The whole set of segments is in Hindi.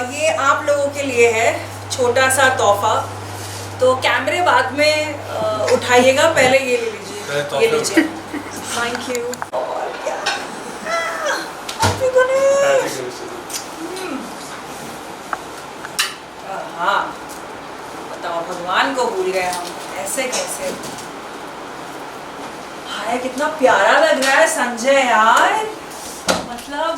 ये आप लोगों के लिए है छोटा सा तोहफा। तो कैमरे बाद में उठाइएगा, पहले ये ले लीजिए, ये लीजिए। Thank you. और क्या, हैप्पी गणेश। हाँ बताओ, भगवान को भूल गए हम, ऐसे कैसे। हाय कितना प्यारा लग रहा है संजय यार, मतलब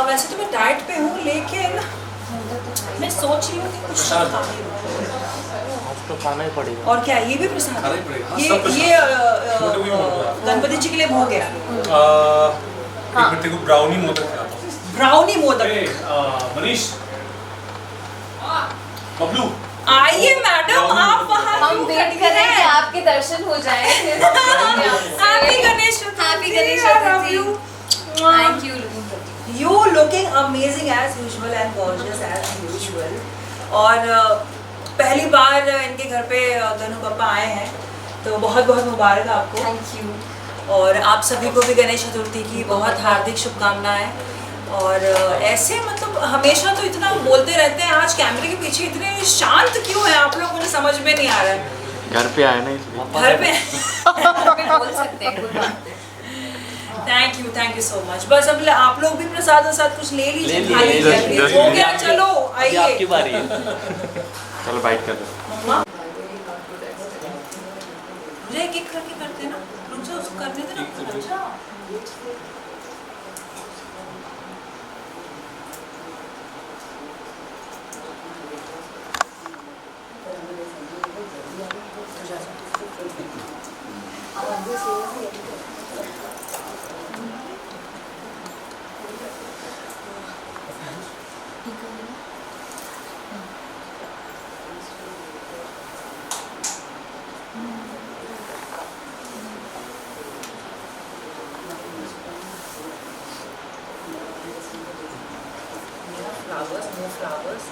वैसे तो मैं डाइट पे हूँ, लेकिन मैं सोच रही हूँ कि कुछ तो खा ही लूं। तो खाना ही पड़ेगा। और क्या, ये भी प्रसाद है? ये गणपति जी के लिए भोग है। एक मिनट को ब्राउनी मोदक खिलाता हूँ। ब्राउनी मोदक। मनीष, बबलू, आइए मैडम, आप वहाँ हम वेट कर रहे हैं कि आपके दर्शन हो जाएं। Happy Ganesh Chaturthi. Thank you. You looking amazing as usual and gorgeous as usual. और पहली बार इनके घर पे गनु पापा आए हैं, तो बहुत बहुत मुबारक आपको। Thank you. और आप सभी को भी गणेश चतुर्थी की बहुत हार्दिक शुभकामनाएं। और ऐसे मतलब हमेशा तो इतना बोलते रहते हैं, आज कैमरे के पीछे इतने शांत क्यों है आप लोग, मुझे समझ में नहीं आ रहा है। घर पे आए ना इसलिए। घर पे बोल सकते हैं, कोई बात नहीं। Thank you so much. बस अब आप लोग भी प्रसाद वसाद कुछ ले लीजिए, खा लीजिए। हो गया, चलो आइए, आपकी बारी है। चलो बाइट कर दो। मम्मा मुझे एक एक करके करते ना, रुक जाओ, उसको करने दे ना। अच्छा flowers.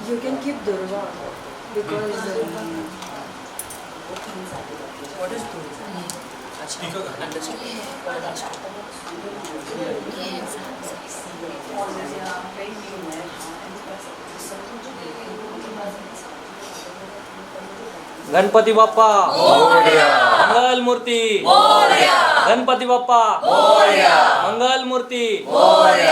You can keep Durga because what is Durga? अच्छा, understood. गणपति बाप्पा मंगल मूर्ति, गणपति बाप्पा मंगल मूर्ति। बोले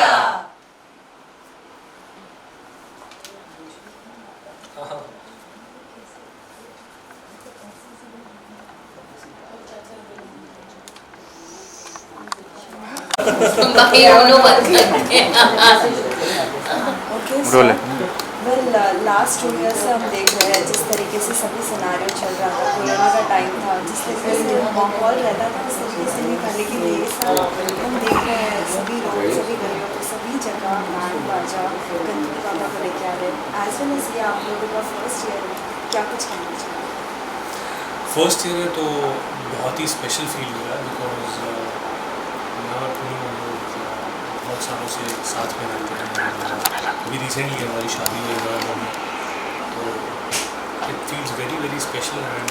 लास्ट 2 ईयर से हम देख रहे हैं जिस तरीके से सभी सिनारियो चल रहा था, कोरोना का टाइम था, जिस तरीके से माहौल रहता था उस तरीके से नहीं था, लेकिन ये साल हम देख रहे हैं सभी लोग, सभी गलियों को, सभी जगह बैंड बाजा गणपति बाबा को लेके आ रहे हैं। एज वेल एज ये आप लोगों का फर्स्ट ईयर है, क्या कुछ कहना चाहिए? फर्स्ट ईयर है तो बहुत ही स्पेशल फील हो रहा है, बिकॉज बहुत सालों से साथ में रहते हैं। अभी रिसेंटली हमारी शादी हुई है, तो it feels very very special and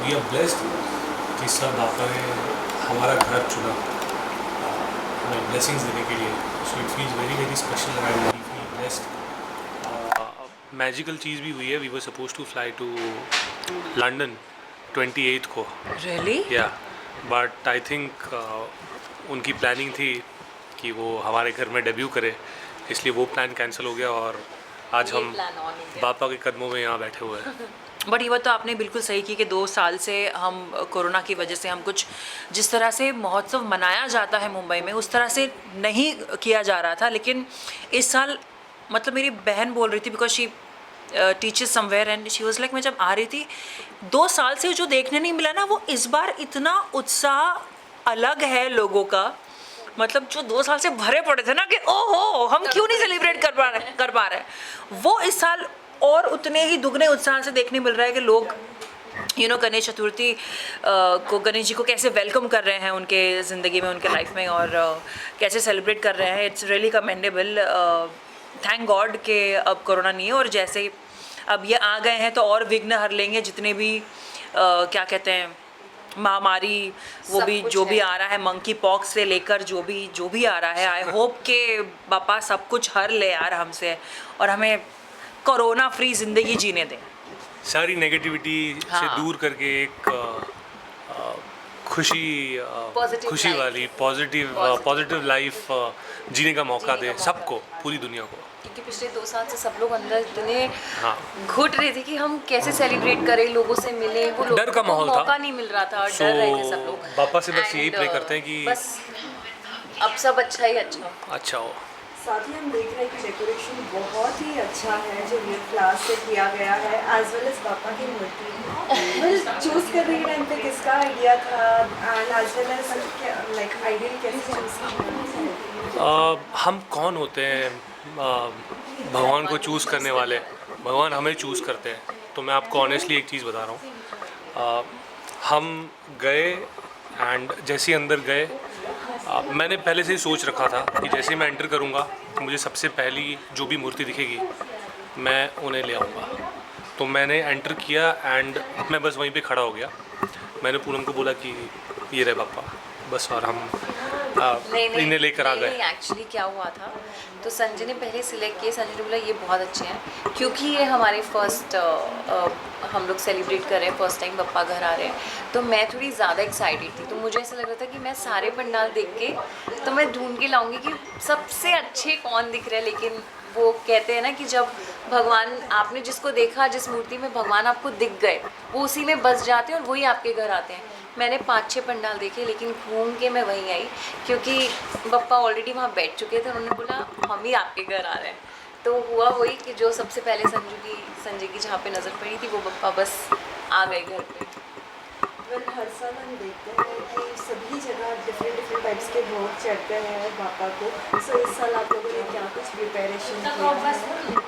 we are blessed कि सब बापा ने हमारा घर चुना हमें ब्लेसिंग्स देने के लिए। So it feels very very special and we feel blessed. Magical चीज़ भी हुई है। We were supposed to fly to London 28 को। Really? Yeah but I think उनकी प्लानिंग थी कि वो हमारे घर में डेब्यू करे, इसलिए वो प्लान कैंसिल हो गया और आज हम बापा के कदमों में यहाँ बैठे हुए हैं। बट ये बात तो आपने बिल्कुल सही की कि 2 साल से हम कोरोना की वजह से हम कुछ जिस तरह से महोत्सव मनाया जाता है मुंबई में उस तरह से नहीं किया जा रहा था। लेकिन इस साल मतलब मेरी बहन बोल रही थी, because she teachers somewhere and she was like, मैं जब आ रही थी 2 साल से जो देखने नहीं मिला ना, वो इस बार इतना उत्साह अलग है लोगों का। मतलब जो 2 साल से भरे पड़े थे ना कि ओहो हम क्यों नहीं सेलिब्रेट कर पा रहे, वो इस साल और उतने ही दुगने उत्साह से देखने मिल रहा है कि लोग गणेश चतुर्थी को, गणेश जी को कैसे वेलकम कर रहे हैं उनके ज़िंदगी में, उनके लाइफ में, और कैसे सेलिब्रेट कर रहे हैं. It's really commendable. Thank God कि अब कोरोना नहीं है, और जैसे अब ये आ गए हैं तो और विघ्न हर लेंगे जितने भी क्या कहते हैं महामारी, वो भी जो भी आ रहा है, मंकी पॉक्स से लेकर जो भी आ रहा है. आई होप कि बापा सब कुछ हर ले यार हमसे, और हमें कोरोना फ्री ज़िंदगी जीने दें. सारी नेगेटिविटी से दूर करके एक खुशी वाली पॉजिटिव लाइफ जीने का मौका दे सबको, पूरी दुनिया को. क्योंकि पिछले 2 साल से सब लोग अंदर इतने घुट रहे थे कि हम कैसे सेलिब्रेट करें, लोगों से मिले, वो डर का माहौल था, मौका नहीं मिल रहा था, डर रहे थे सब लोग. बापा से बस यही प्रे करते हैं कि बस अब सब अच्छा हो. साथ ही हम देख रहे हैं कि डेकोरेशन बहुत ही अच्छा है जो ये क्लास से किया गया है, एज वेल एज बापा की मूर्ति. चूज करने के टाइम पे किसका आइडिया था, and as well as like ideal कैसे चूज किया? हम कौन होते हैं भगवान को चूज़ करने वाले? भगवान हमें चूज़ करते हैं. तो मैं आपको ऑनेस्टली एक चीज़ बता रहा हूँ. हम गए एंड जैसे ही अंदर गए, मैंने पहले से ही सोच रखा था कि जैसे मैं एंटर करूँगा मुझे सबसे पहली जो भी मूर्ति दिखेगी मैं उन्हें ले आऊँगा. तो मैंने एंटर किया एंड मैं बस वहीं पे खड़ा हो गया. मैंने पूनम को बोला कि ये रहे पापा बस, और हम इन्हें लेकर आ गए. एक्चुअली क्या हुआ था, तो संजय ने पहले सिलेक्ट किए. संजय ने बोला ये बहुत अच्छे हैं क्योंकि ये हमारे फर्स्ट हम लोग सेलिब्रेट कर रहे हैं, फर्स्ट टाइम पप्पा घर आ रहे हैं. तो मैं थोड़ी ज़्यादा एक्साइटेड थी, तो मुझे ऐसा लग रहा था कि मैं सारे पंडाल देख के तो मैं ढूंढ के लाऊंगी कि सबसे अच्छे कौन दिख रहे हैं. लेकिन वो कहते हैं ना कि जब भगवान, आपने जिसको देखा, जिस मूर्ति में भगवान आपको दिख गए, वो उसी में बस जाते हैं और वही आपके घर आते हैं. मैंने 5-6 पंडाल देखे, लेकिन घूम के मैं वहीं आई क्योंकि पप्पा ऑलरेडी वहाँ बैठ चुके थे. उन्होंने बोला हम ही आपके घर आ रहे हैं. तो हुआ वही कि जो सबसे पहले संजय की जहाँ पे नज़र पड़ी थी वो पप्पा बस आ गए घर पे. हर साल हम देखते हैं कि सभी जगह डिफरेंट टाइप्स के भोग चढ़ते हैं पापा को. सो इस साल आप लोगों ने क्या कुछ प्रिपरेशन किया?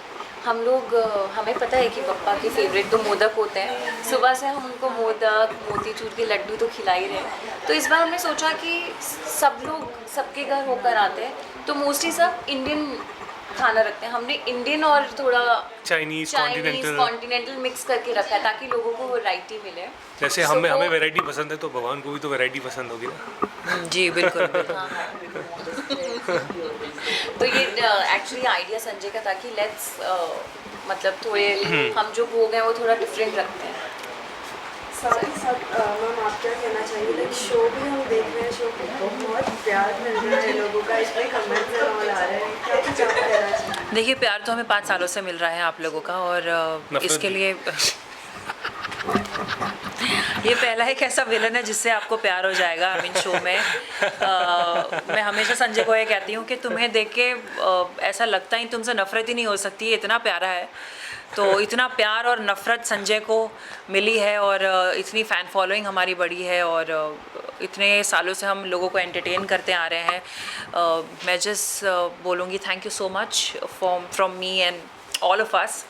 हम लोग, हमें पता है कि पप्पा के फेवरेट तो मोदक होते हैं. सुबह से हम उनको मोदक, मोतीचूर के लड्डू तो खिला ही रहे हैं. तो इस बार हमने सोचा कि सब लोग सबके घर होकर आते हैं तो मोस्टली सब इंडियन खाना रखते हैं. हमने इंडियन और थोड़ा चाइनीज कॉन्टिनेंटल मिक्स करके रखा है ताकि लोगों को वैरायटी मिले. जैसे हमें वैरायटी पसंद है तो भगवान को भी तो वैरायटी पसंद होगी ना. जी बिल्कुल. तो ये एक्चुअली आइडिया संजय का था कि लेट्स मतलब थोड़े हम जो भोग हैं वो थोड़ा डिफरेंट रखते हैं. साथ ही साथ मैम आप क्या कहना चाहिए, लाइक शो भी हम देख रहे हैं, शो पे बहुत प्यार मिल रहा है लोगों का, इसमें कमेंट्स और आ रहे हैं, क्या कुछ आप कहना चाहिए? देखिए प्यार तो हमें 5 सालों से मिल रहा है आप लोगों का, और इसके लिए ये पहला एक ऐसा विलन है जिससे आपको प्यार हो जाएगा आई मीन शो में. मैं हमेशा संजय को ये कहती हूँ कि तुम्हें देख के ऐसा लगता ही तुमसे नफरत ही नहीं हो सकती, इतना प्यारा है. तो इतना प्यार और नफ़रत संजय को मिली है, और इतनी फ़ैन फॉलोइंग हमारी बढ़ी है, और इतने सालों से हम लोगों को एंटरटेन करते आ रहे हैं. मैं जस्ट बोलूँगी thank you so much from me and all of us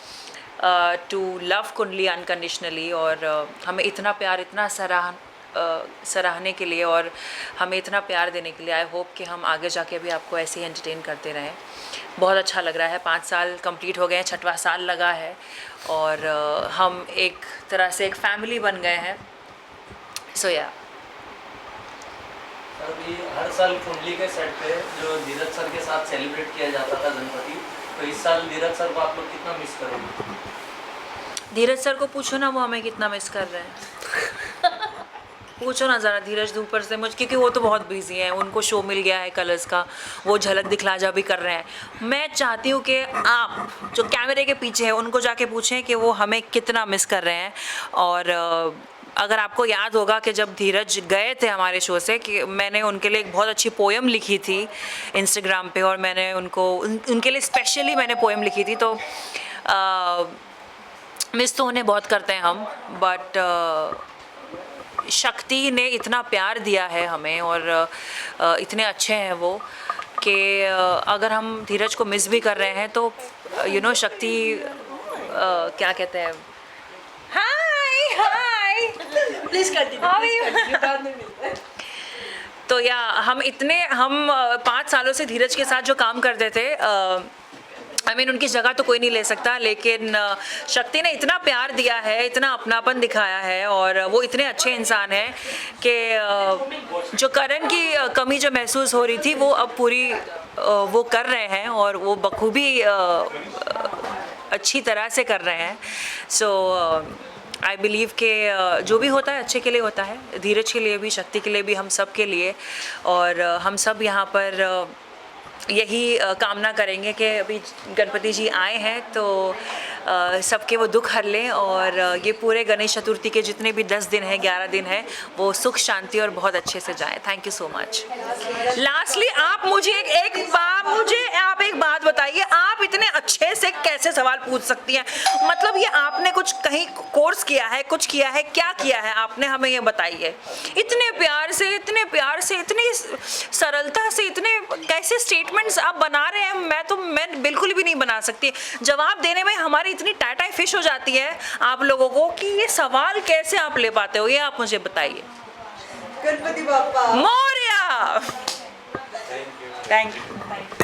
to love Kundali unconditionally, और हमें इतना प्यार, इतना सराहने के लिए और हमें इतना प्यार देने के लिए. आई होप कि हम आगे जाके भी आपको ऐसे ही एंटरटेन करते रहें. बहुत अच्छा लग रहा है. 5 साल कंप्लीट हो गए हैं, 6वां साल लगा है, और हम एक तरह से एक फैमिली बन गए हैं. सो या अभी हर साल कुंडली के सेट पे जो धीरज सर के साथ सेलिब्रेट किया जाता था गणपति, तो इस साल धीरज सर को आप लोग कितना मिस करोगे? धीरज सर को पूछो ना वो हमें कितना मिस कर रहे हैं. पूछो ना ज़रा धीरज ऊपर से मुझ, क्योंकि वो तो बहुत बिजी हैं, उनको शो मिल गया है कलर्स का, वो झलक दिखला जा भी कर रहे हैं. मैं चाहती हूँ कि आप जो कैमरे के पीछे हैं उनको जाके पूछें कि वो हमें कितना मिस कर रहे हैं. और अगर आपको याद होगा कि जब धीरज गए थे हमारे शो से, कि मैंने उनके लिए एक बहुत अच्छी पोएम लिखी थी इंस्टाग्राम पे, और मैंने उनके लिए स्पेशली मैंने पोएम लिखी थी. तो मिस तो उन्हें बहुत करते हैं हम, बट शक्ति ने इतना प्यार दिया है हमें, और इतने अच्छे हैं वो कि अगर हम धीरज को मिस भी कर रहे हैं तो शक्ति क्या कहते हैं, हाय हाय प्लीज कंटिन्यू बाद में मिलते हैं। तो या हम 5 सालों से धीरज के साथ जो काम करते थे, उनकी जगह तो कोई नहीं ले सकता, लेकिन शक्ति ने इतना प्यार दिया है, इतना अपनापन दिखाया है, और वो इतने अच्छे इंसान हैं कि जो करण की कमी जो महसूस हो रही थी वो अब पूरी वो कर रहे हैं, और वो बखूबी अच्छी तरह से कर रहे हैं। सो आई बिलीव कि जो भी होता है अच्छे के लिए होता है, धीरज के लिए भी, शक्ति के लिए भी, हम सब के लिए। और हम सब यहाँ पर यही कामना करेंगे कि अभी गणपति जी आए हैं तो सबके वो दुख हर लें, और ये पूरे गणेश चतुर्थी के जितने भी 10 दिन हैं, 11 दिन हैं, वो सुख शांति और बहुत अच्छे से जाएं। Thank you so much. Lastly आप मुझे आप एक बात बताइए, आप इतने अच्छे से कैसे सवाल पूछ सकती हैं? मतलब ये आपने कुछ कहीं कोर्स किया है, कुछ किया है, क्या किया है आपने, हमें ये बताइए। इतने प्यार से, इतनी सरलता से, इतने कैसे स्टेटमेंट्स आप बना रहे हैं, मैं बिल्कुल भी नहीं बना सकती। जवाब देने में हमारी इतनी टाइट फिश हो जाती है आप लोगों को कि ये सवाल कैसे आप ले पाते हो, ये आप मुझे बताइए। गणपति बाप्पा मोरया। Thank you.